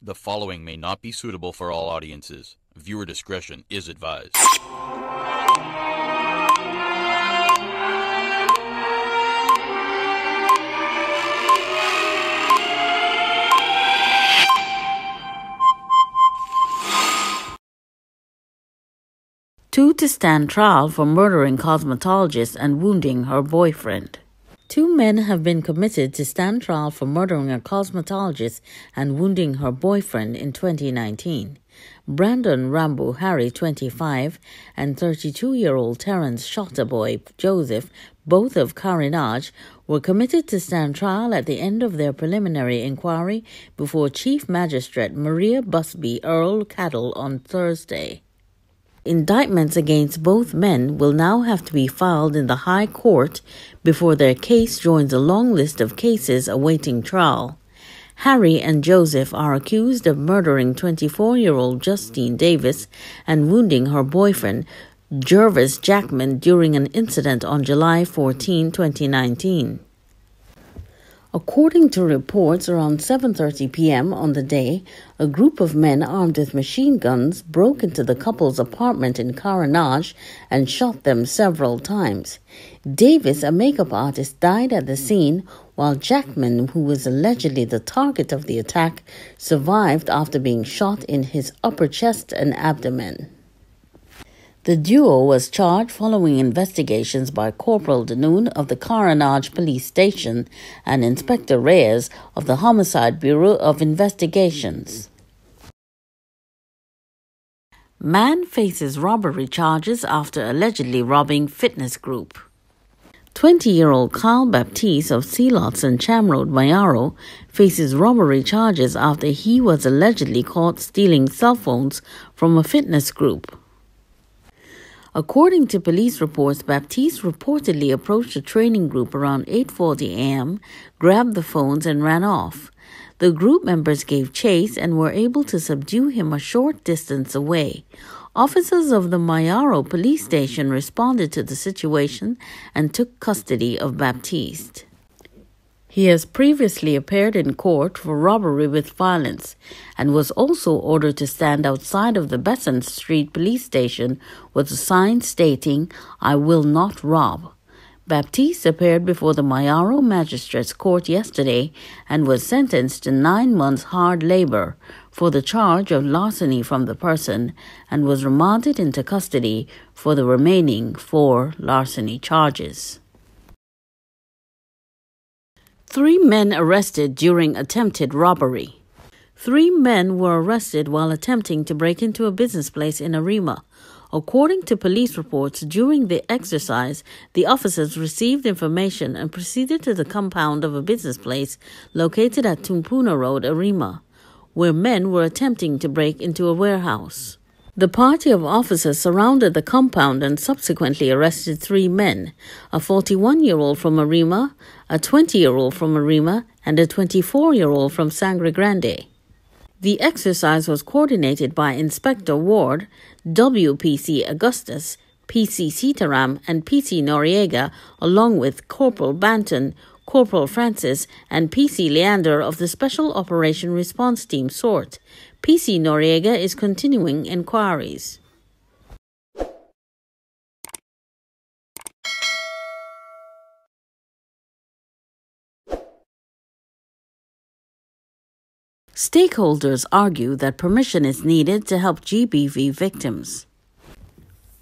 The following may not be suitable for all audiences. Viewer discretion is advised. Two to stand trial for murdering cosmetologist and wounding her boyfriend. Two men have been committed to stand trial for murdering a cosmetologist and wounding her boyfriend in 2019. Brandon Rambo Harry, 25, and 32-year-old Terence Shotterboy Joseph, both of Carenage, were committed to stand trial at the end of their preliminary inquiry before Chief Magistrate Maria Busby Earl Cattle on Thursday. Indictments against both men will now have to be filed in the High Court before their case joins a long list of cases awaiting trial. Harry and Joseph are accused of murdering 24-year-old Justine Davis and wounding her boyfriend, Jervis Jackman, during an incident on July 14, 2019. According to reports, around 7:30 p.m. on the day, a group of men armed with machine guns broke into the couple's apartment in Carenage and shot them several times. Davis, a makeup artist, died at the scene, while Jackman, who was allegedly the target of the attack, survived after being shot in his upper chest and abdomen. The duo was charged following investigations by Corporal Danoon of the Carenage Police Station and Inspector Reyes of the Homicide Bureau of Investigations. Man faces robbery charges after allegedly robbing fitness group. 20-year-old Carl Baptiste of Sealots and Cham Road, Mayaro, faces robbery charges after he was allegedly caught stealing cell phones from a fitness group. According to police reports, Baptiste reportedly approached a training group around 8:40 a.m., grabbed the phones and ran off. The group members gave chase and were able to subdue him a short distance away. Officers of the Mayaro police station responded to the situation and took custody of Baptiste. He has previously appeared in court for robbery with violence and was also ordered to stand outside of the Besant Street police station with a sign stating, "I will not rob." Baptiste appeared before the Mayaro Magistrates Court yesterday and was sentenced to 9 months hard labor for the charge of larceny from the person and was remanded into custody for the remaining 4 larceny charges. 3 men arrested during attempted robbery. 3 men were arrested while attempting to break into a business place in Arima. According to police reports, during the exercise, the officers received information and proceeded to the compound of a business place located at Tumpuna Road, Arima, where men were attempting to break into a warehouse. The party of officers surrounded the compound and subsequently arrested 3 men, a 41-year-old from Arima, a 20-year-old from Arima, and a 24-year-old from Sangre Grande. The exercise was coordinated by Inspector Ward, WPC Augustus, PC Sitaram, and PC Noriega, along with Corporal Banton, Corporal Francis, and PC Leander of the Special Operation Response Team SORT. PC Noriega is continuing inquiries. Stakeholders argue that permission is needed to help GBV victims.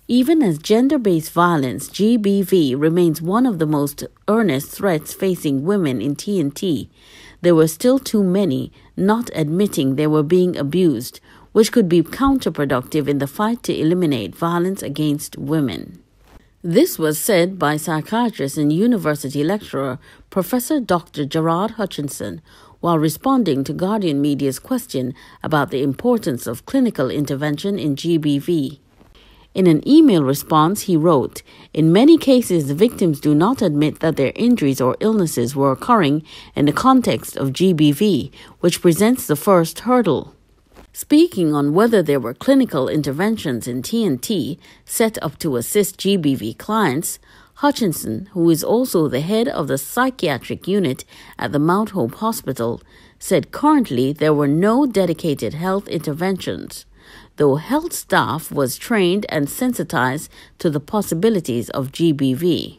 Even as gender-based violence, GBV remains one of the most earnest threats facing women in TNT, there were still too many not admitting they were being abused, which could be counterproductive in the fight to eliminate violence against women. This was said by psychiatrist and university lecturer Professor Dr. Gerard Hutchinson while responding to Guardian Media's question about the importance of clinical intervention in GBV. In an email response, he wrote, "In many cases, the victims do not admit that their injuries or illnesses were occurring in the context of GBV, which presents the first hurdle." Speaking on whether there were clinical interventions in TNT set up to assist GBV clients, Hutchinson, who is also the head of the psychiatric unit at the Mount Hope Hospital, said currently there were no dedicated health interventions, though health staff was trained and sensitized to the possibilities of GBV.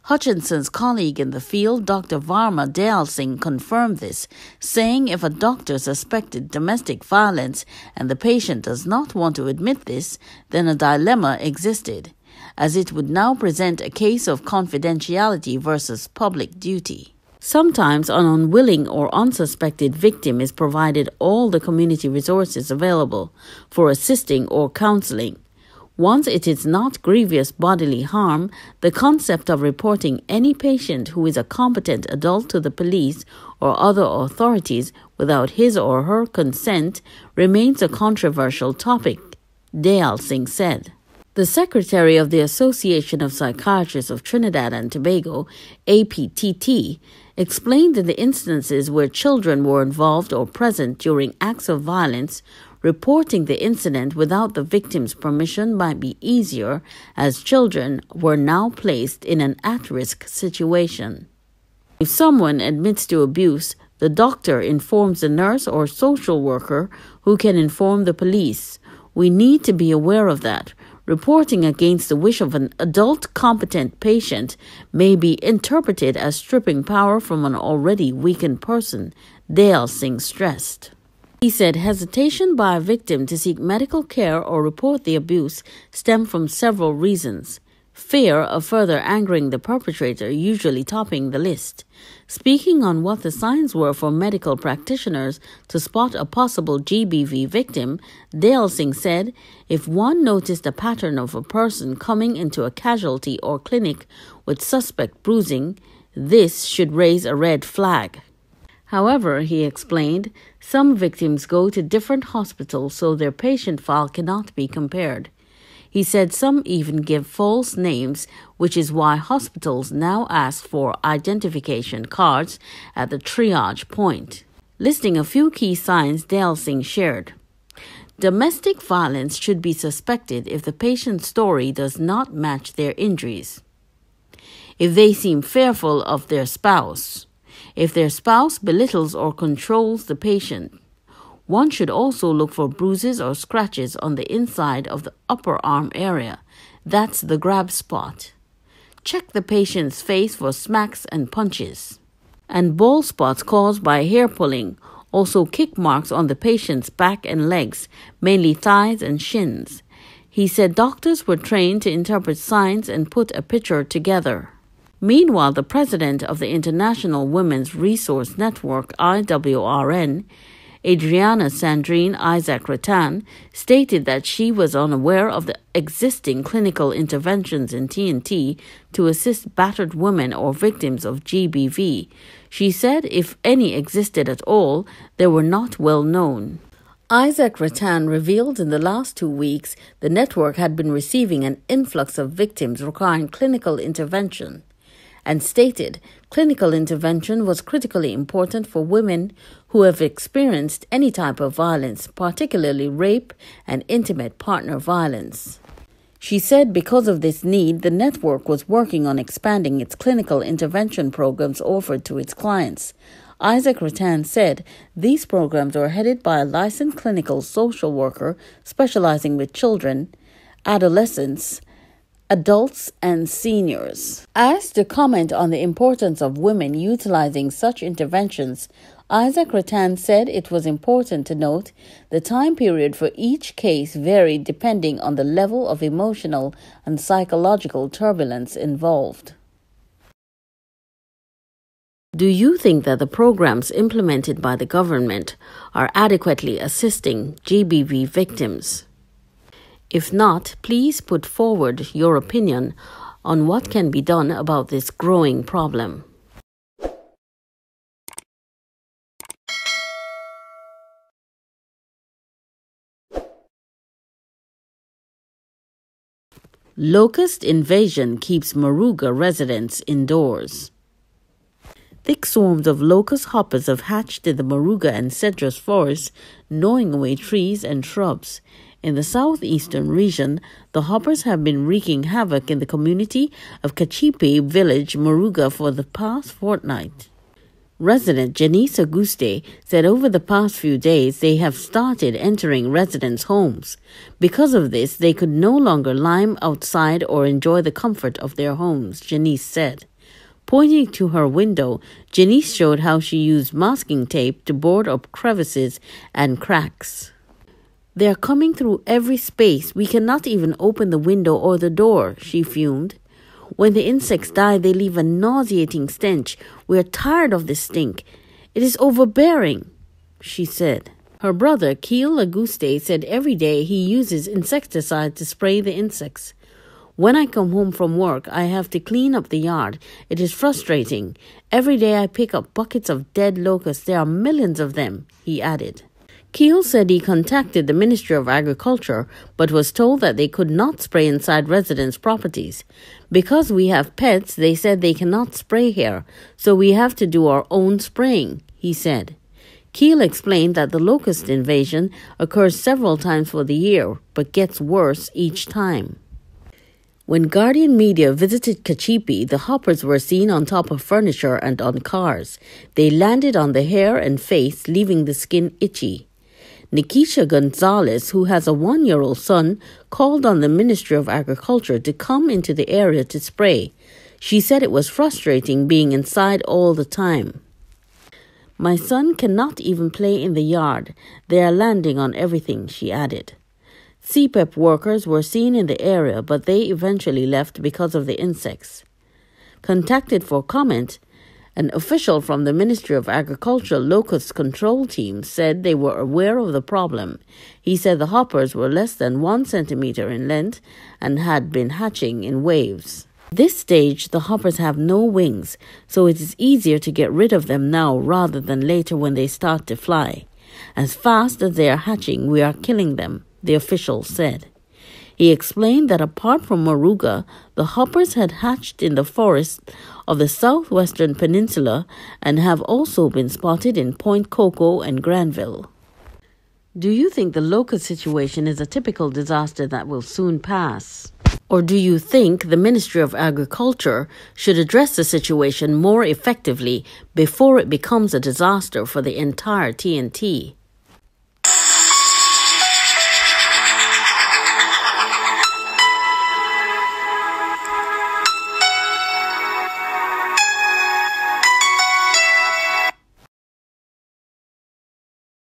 Hutchinson's colleague in the field, Dr. Varma Dayal Singh, confirmed this, saying if a doctor suspected domestic violence and the patient does not want to admit this, then a dilemma existed, as it would now present a case of confidentiality versus public duty. Sometimes an unwilling or unsuspected victim is provided all the community resources available for assisting or counseling. Once it is not grievous bodily harm, the concept of reporting any patient who is a competent adult to the police or other authorities without his or her consent remains a controversial topic, Dayal Singh said. The secretary of the Association of Psychiatrists of Trinidad and Tobago, APTT, explained in the instances where children were involved or present during acts of violence, reporting the incident without the victim's permission might be easier, as children were now placed in an at-risk situation. If someone admits to abuse, the doctor informs the nurse or social worker, who can inform the police. We need to be aware of that. Reporting against the wish of an adult competent patient may be interpreted as stripping power from an already weakened person, Dayal Singh stressed. He said hesitation by a victim to seek medical care or report the abuse stemmed from several reasons. Fear of further angering the perpetrator usually topping the list. Speaking on what the signs were for medical practitioners to spot a possible GBV victim, Dayal Singh said, if one noticed a pattern of a person coming into a casualty or clinic with suspect bruising, this should raise a red flag. However, he explained, some victims go to different hospitals so their patient file cannot be compared. He said some even give false names, which is why hospitals now ask for identification cards at the triage point. Listing a few key signs Dayal Singh shared. Domestic violence should be suspected if the patient's story does not match their injuries. If they seem fearful of their spouse. If their spouse belittles or controls the patient. One should also look for bruises or scratches on the inside of the upper arm area. That's the grab spot. Check the patient's face for smacks and punches. And bald spots caused by hair pulling. Also kick marks on the patient's back and legs, mainly thighs and shins. He said doctors were trained to interpret signs and put a picture together. Meanwhile, the president of the International Women's Resource Network, IWRN, Adriana Sandrine Isaac Rattan, stated that she was unaware of the existing clinical interventions in TNT to assist battered women or victims of GBV. She said if any existed at all, they were not well known. Isaac Rattan revealed in the last 2 weeks the network had been receiving an influx of victims requiring clinical intervention, and stated clinical intervention was critically important for women who have experienced any type of violence, particularly rape and intimate partner violence. She said because of this need, the network was working on expanding its clinical intervention programs offered to its clients. Isaac Rattan said these programs are headed by a licensed clinical social worker specializing with children, adolescents, adults and seniors. Asked to comment on the importance of women utilizing such interventions, Isaac Rattan said it was important to note the time period for each case varied depending on the level of emotional and psychological turbulence involved. Do you think that the programs implemented by the government are adequately assisting GBV victims? If not, please put forward your opinion on what can be done about this growing problem. Locust invasion keeps Moruga residents indoors. Thick swarms of locust hoppers have hatched in the Moruga and cedrus forests, gnawing away trees and shrubs. In the southeastern region, the hoppers have been wreaking havoc in the community of Kachipe village, Moruga, for the past fortnight. Resident Janice Auguste said over the past few days they have started entering residents' homes. Because of this, they could no longer lime outside or enjoy the comfort of their homes, Janice said. Pointing to her window, Janice showed how she used masking tape to board up crevices and cracks. "They are coming through every space. We cannot even open the window or the door," she fumed. "When the insects die, they leave a nauseating stench. We are tired of this stink. It is overbearing," she said. Her brother, Keel Auguste, said every day he uses insecticide to spray the insects. "When I come home from work, I have to clean up the yard. It is frustrating. Every day I pick up buckets of dead locusts. There are millions of them," he added. Keel said he contacted the Ministry of Agriculture but was told that they could not spray inside residents' properties. "Because we have pets, they said they cannot spray here, so we have to do our own spraying," he said. Keel explained that the locust invasion occurs several times for the year but gets worse each time. When Guardian Media visited Cachipi, the hoppers were seen on top of furniture and on cars. They landed on the hair and face, leaving the skin itchy. Nikisha Gonzalez, who has a 1-year-old son, called on the Ministry of Agriculture to come into the area to spray. She said it was frustrating being inside all the time. "My son cannot even play in the yard. They are landing on everything," she added. CPEP workers were seen in the area, but they eventually left because of the insects. Contacted for comment, an official from the Ministry of Agriculture Locust Control Team said they were aware of the problem. He said the hoppers were less than 1 centimeter in length and had been hatching in waves. At this stage, the hoppers have no wings, so it is easier to get rid of them now rather than later when they start to fly. "As fast as they are hatching, we are killing them," the official said. He explained that apart from Moruga, the hoppers had hatched in the forests of the southwestern peninsula and have also been spotted in Point Coco and Granville. Do you think the locust situation is a typical disaster that will soon pass? Or do you think the Ministry of Agriculture should address the situation more effectively before it becomes a disaster for the entire TNT?